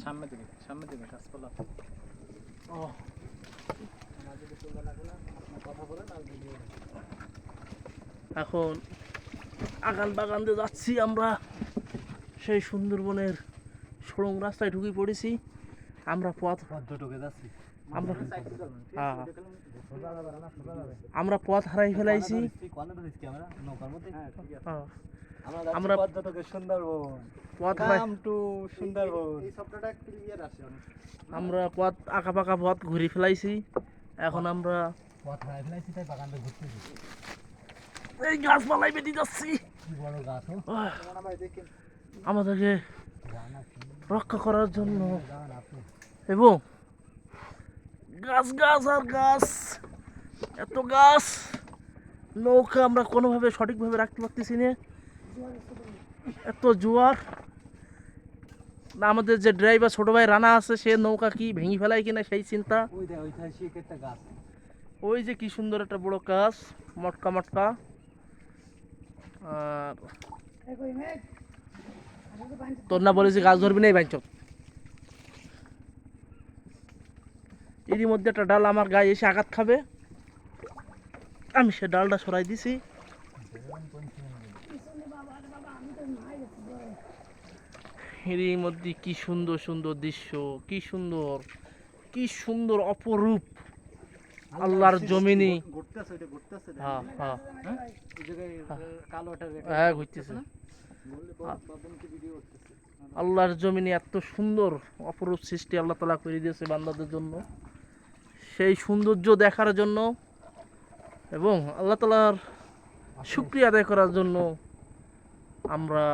সামনে দিকে গাছপালা। ও এখন আগান বাগান দিয়ে যাচ্ছি আমরা, সেই সুন্দরবনের সুড়ঙ্গ রাস্তায় ঢুকে পড়েছি আমরা। ঢুকে যাচ্ছি আমরা আমরা পথ হারাই ফেলাইছি। আমরা পর্যটকের সুন্দরবন, পথ আমরা পথ আঁকা পাকা পথ ঘুরে ফেলাইছি। এখন আমরা পথ হারাই ফেলাইছি, তাই বাগানটা ঘুরতেছি। এই গাছপালাই বেঁধে যাচ্ছি। বড় গাছ আমাদেরকে রক্ষা করার জন্য, এবং গাছ গাছ আর গাছ, এত গাছ। নৌকা আমরা কোনোভাবে সঠিকভাবে রাখতে পারতেছি না, এত জোয়ার। না আমাদের যে ড্রাইভার ছোট ভাই রানা আছে, সে নৌকা কি ভেঙে ফেলায় কিনা সেই চিন্তা। ওই যে কি সুন্দর একটা বড় গাছ, মটকা মটকা। আর তোর না বলেছি গাছ ধরবি না, এই বাইচ। এরই মধ্যে একটা ডাল আমার গায়ে এসে আঘাত খাবে, আমি সে ডালটা সরাই দিছি। এরই মধ্যে কি সুন্দর সুন্দর দৃশ্য, কি সুন্দর, কি সুন্দর অপরূপ আল্লাহর জমিনে। হ্যাঁ হ্যাঁ হ্যাঁ ঘুরতেছে। আল্লাহর জমিনে এত সুন্দর অপরূপ সৃষ্টি আল্লাহ তাআলা করে দিয়েছে বান্দাদের জন্য। সেই সৌন্দর্য দেখার জন্য এবং আল্লাহ তাআলার শুকরিয়া আদায় করার জন্য আমরা